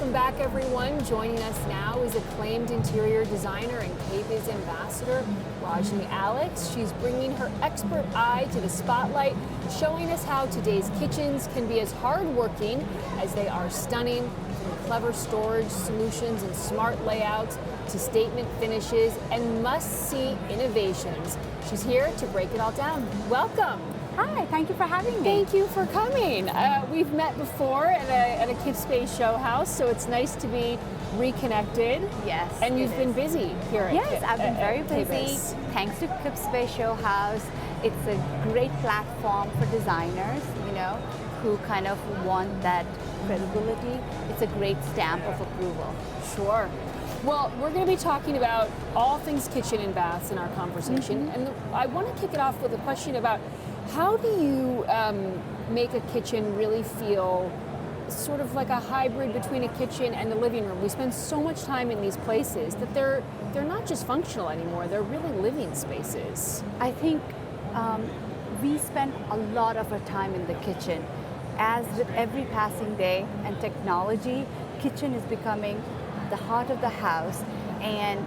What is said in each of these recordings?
Welcome back, everyone. Joining us now is acclaimed interior designer and KBIS ambassador, Rajni Alex. She's bringing her expert eye to the spotlight, showing us how today's kitchens can be as hardworking as they are stunning, from clever storage solutions and smart layouts to statement finishes and must-see innovations. She's here to break it all down. Welcome. Hi, thank you for having me. Thank you for coming. We've met before at a KBIS Showhouse, so it's nice to be reconnected. Yes, and you've been busy here. Yes, I've been very busy. KBIS. Thanks to KBIS Showhouse. It's a great platform for designers, who kind of want that credibility. It's a great stamp of approval. Sure. Well, we're going to be talking about all things kitchen and baths in our conversation, and I want to kick it off with a question about how do you make a kitchen really feel sort of like a hybrid between a kitchen and the living room? We spend so much time in these places that they're not just functional anymore, they're really living spaces. I think we spend a lot of our time in the kitchen. As with every passing day and technology, kitchen is becoming the heart of the house, and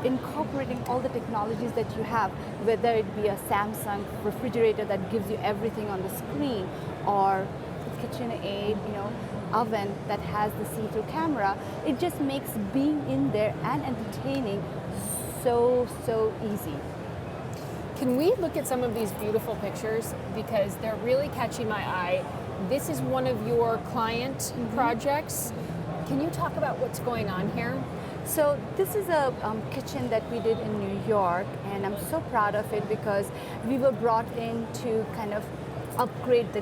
incorporating all the technologies that you have, whether it be a Samsung refrigerator that gives you everything on the screen, or the KitchenAid, oven that has the see-through camera, it just makes being in there and entertaining so easy. Can we look at some of these beautiful pictures, because they're really catching my eye? This is one of your client projects. Can you talk about what's going on here? So this is a kitchen that we did in New York, and I'm so proud of it because we were brought in to kind of update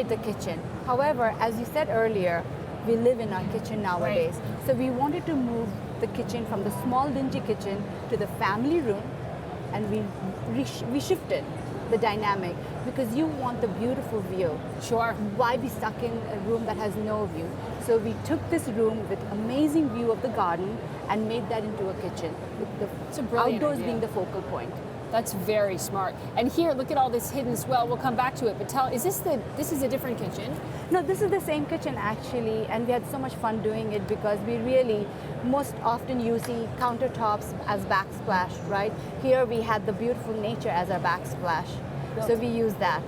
the kitchen. However, as you said earlier, we live in our kitchen nowadays. Right. So we wanted to move the kitchen from the small dingy kitchen to the family room, and we shifted the dynamic because you want the beautiful view. Sure. Why be stuck in a room that has no view? So we took this room with amazing view of the garden and made that into a kitchen, with the outdoors idea. being the focal point. That's very smart. And here, look at all this hidden swell. We'll come back to it, but this is a different kitchen? No, this is the same kitchen actually, and we had so much fun doing it because we really, most often you see countertops as backsplash, right? Here we had the beautiful nature as our backsplash. So we use that.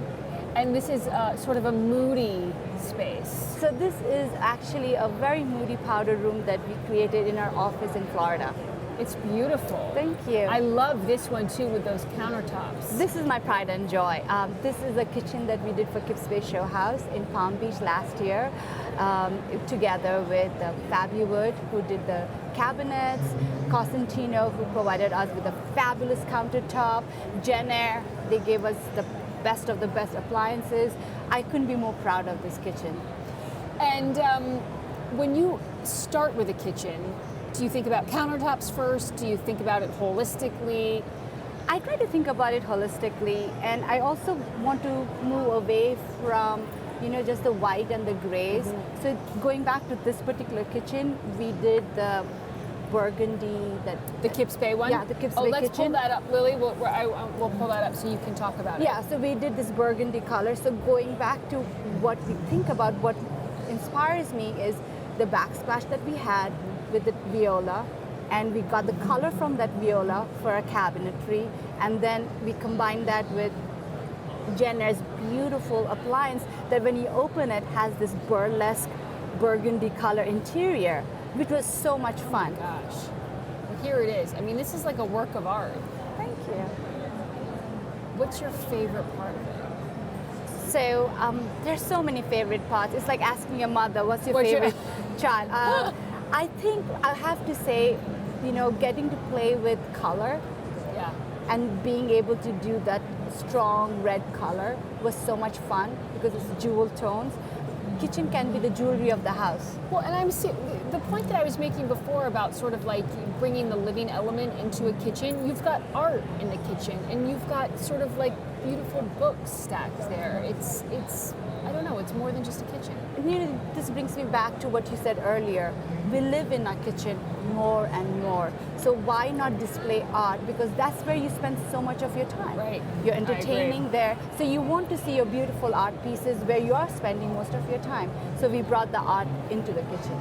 And this is sort of a moody space. So this is actually a very moody powder room that we created in our office in Florida. It's beautiful. Thank you. I love this one too with those countertops. This is my pride and joy. This is a kitchen that we did for KBIS Showhouse in Palm Beach last year, together with Fabuwood, who did the cabinets, Cosentino, who provided us with a fabulous countertop, Jenner, they gave us the best of the best appliances. I couldn't be more proud of this kitchen. And when you start with a kitchen, do you think about countertops first? Do you think about it holistically? I try to think about it holistically, and I also want to move away from just the white and the grays. So going back to this particular kitchen, we did the burgundy, the KBIS one? Yeah, the KBIS kitchen. Let's pull kitchen. that up, Lily. We'll pull that up so you can talk about it. Yeah, so we did this burgundy color. So going back to what we think about, what inspires me is the backsplash that we had with the viola, and we got the color from that viola for our cabinetry, and then we combined that with Jenner's beautiful appliance that when you open it has this burlesque burgundy color interior, which was so much fun. Oh my gosh. Well, here it is. I mean, this is like a work of art. Thank you. What's your favorite part of it? So there's so many favorite parts. It's like asking your mother, what's your favorite child? I think I have to say, getting to play with color, and being able to do that strong red color was so much fun because it's jewel tones. Kitchen can be the jewelry of the house. Well, and the point that I was making before about sort of like bringing the living element into a kitchen, you've got art in the kitchen, and you've got sort of like beautiful books stacked there. It's I don't know, it's more than just a kitchen. This brings me back to what you said earlier. We live in our kitchen more and more. So why not display art? Because that's where you spend so much of your time. Right. You're entertaining there. So you want to see your beautiful art pieces where you are spending most of your time. So we brought the art into the kitchen.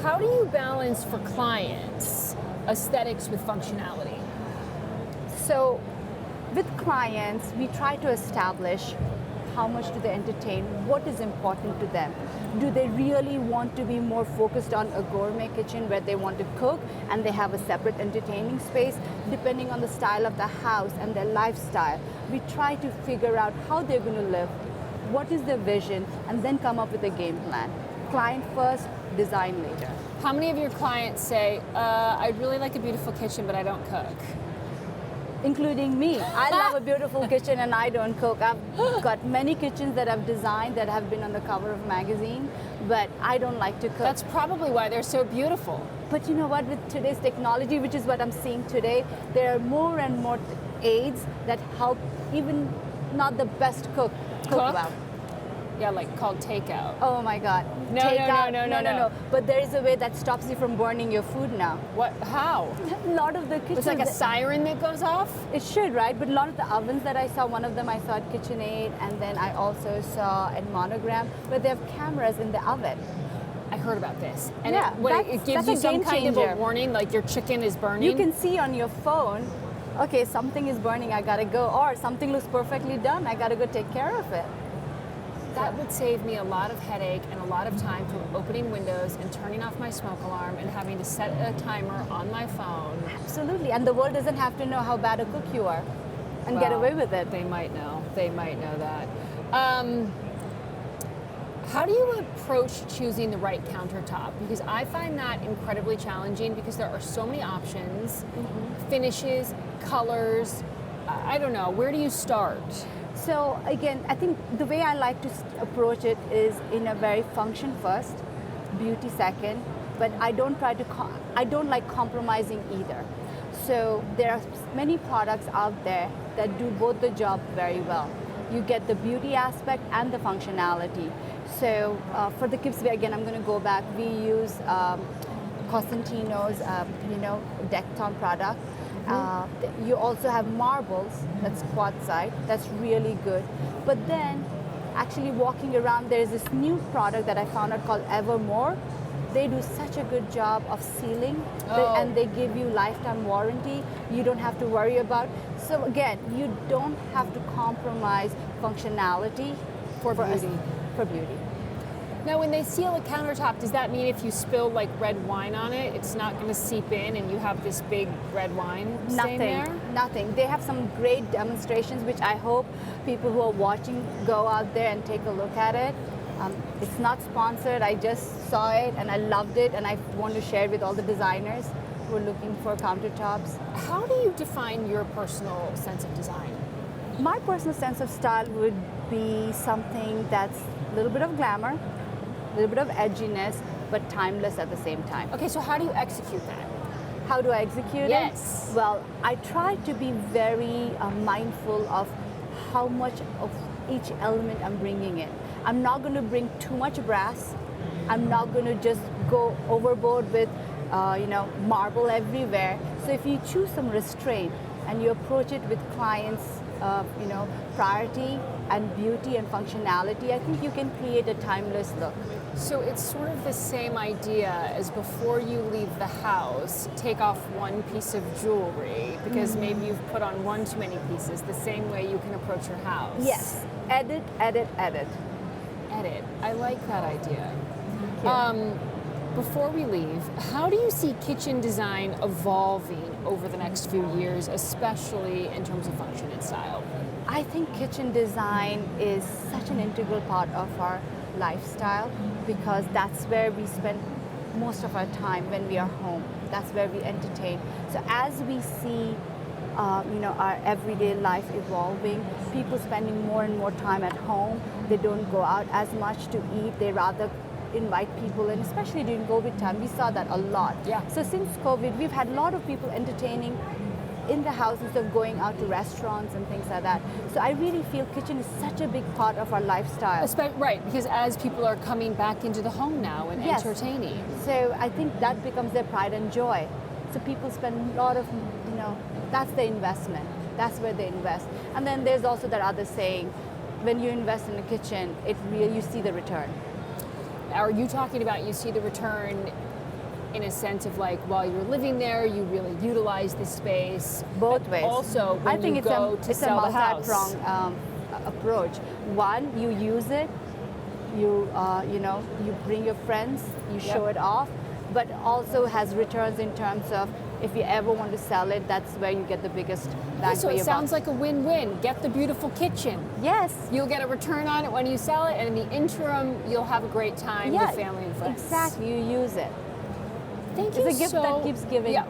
How do you balance for clients aesthetics with functionality? So with clients, we try to establish how much do they entertain, what is important to them. Do they really want to be more focused on a gourmet kitchen where they want to cook and they have a separate entertaining space? Depending on the style of the house and their lifestyle, we try to figure out how they're going to live, what is their vision, and then come up with a game plan. Client first, design later. How many of your clients say, I'd really like a beautiful kitchen, but I don't cook? Including me. I love a beautiful kitchen and I don't cook. I've got many kitchens that I've designed that have been on the cover of a magazine, but I don't like to cook. That's probably why they're so beautiful. But you know what, with today's technology, which is what I'm seeing today, there are more and more aids that help even not the best cook well. Yeah, like called takeout. Oh my God. No, Takeout. no. But there is a way that stops you from burning your food now. What? How? A lot of the kitchens. It's like a siren that goes off? It should, right? But a lot of the ovens that I saw, one of them I saw at KitchenAid, and then I also saw at Monogram, where they have cameras in the oven. I heard about this. And Yeah, it gives that's you a some game kind of a changer. warning, like your chicken is burning? You can see on your phone, okay, something is burning, I gotta go, or something looks perfectly done, I gotta go take care of it. That would save me a lot of headache and a lot of time from opening windows and turning off my smoke alarm and having to set a timer on my phone. Absolutely, and the world doesn't have to know how bad a cook you are and get Well, away with it. They might know. They might know that. How do you approach choosing the right countertop? Because I find that incredibly challenging because there are so many options, finishes, colors. I don't know. Where do you start? So again, I think the way I like to approach it is in a very function first, beauty second, but I don't try to, I don't like compromising either. So there are many products out there that do both the job very well. You get the beauty aspect and the functionality. So for the Kips, again, I'm going to go back. We use Cosentino's, Decton product. You also have marbles, that's quartzite, that's really good. But then, actually walking around, there's this new product that I found out called Evermore. They do such a good job of sealing, and they give you lifetime warranty. You don't have to worry about. So again, you don't have to compromise functionality for beauty. For beauty. Now, when they seal a countertop, does that mean if you spill like red wine on it, it's not going to seep in and you have this big red wine stain there? Nothing. They have some great demonstrations, which I hope people who are watching go out there and take a look at it. It's not sponsored. I just saw it and I loved it, and I want to share it with all the designers who are looking for countertops. How do you define your personal sense of design? My personal sense of style would be something that's a little bit of glamour, a little bit of edginess, but timeless at the same time. Okay, so how do you execute that? How do I execute it? Yes. Well, I try to be very mindful of how much of each element I'm bringing in. I'm not going to bring too much brass. I'm not going to just go overboard with, marble everywhere. So if you choose some restraint and you approach it with clients, priority and beauty and functionality, I think you can create a timeless look. So it's sort of the same idea as before you leave the house, take off one piece of jewelry because maybe you've put on one too many pieces, the same way you can approach your house. Yes, edit, edit, edit. Edit. I like that idea. Before we leave, how do you see kitchen design evolving over the next few years, especially in terms of function and style? I think kitchen design is such an integral part of our lifestyle because that's where we spend most of our time when we are home. That's where we entertain. So as we see our everyday life evolving, people spending more and more time at home, they don't go out as much to eat, they rather invite people in, especially during COVID time. We saw that a lot. Yeah. So since COVID, we've had a lot of people entertaining in the house instead of going out to restaurants and things like that. So I really feel kitchen is such a big part of our lifestyle. Right, because as people are coming back into the home now and Yes. entertaining. So I think that becomes their pride and joy. So people spend a lot of, that's their investment. That's where they invest. And then there's also that other saying, when you invest in a kitchen, you see the return. Are you talking about you see the return in a sense of like while you're living there, you really utilize the space. Both But ways. also, when I think you go to it's sell a the house. multi-pronged approach. One, you use it, you you bring your friends, you show it off, but also has returns in terms of if you ever want to sell it, that's where you get the biggest bang So for it your sounds buck. like a win-win. Get the beautiful kitchen. Yes. You'll get a return on it when you sell it, and in the interim, you'll have a great time with family and friends. Exactly. You use it. Thank you It's a gift so, that keeps giving. Yeah,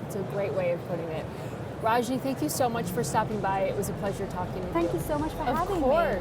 it's a great way of putting it. Rajni, thank you so much for stopping by. It was a pleasure talking with you. Thank you so much for having Of me. course.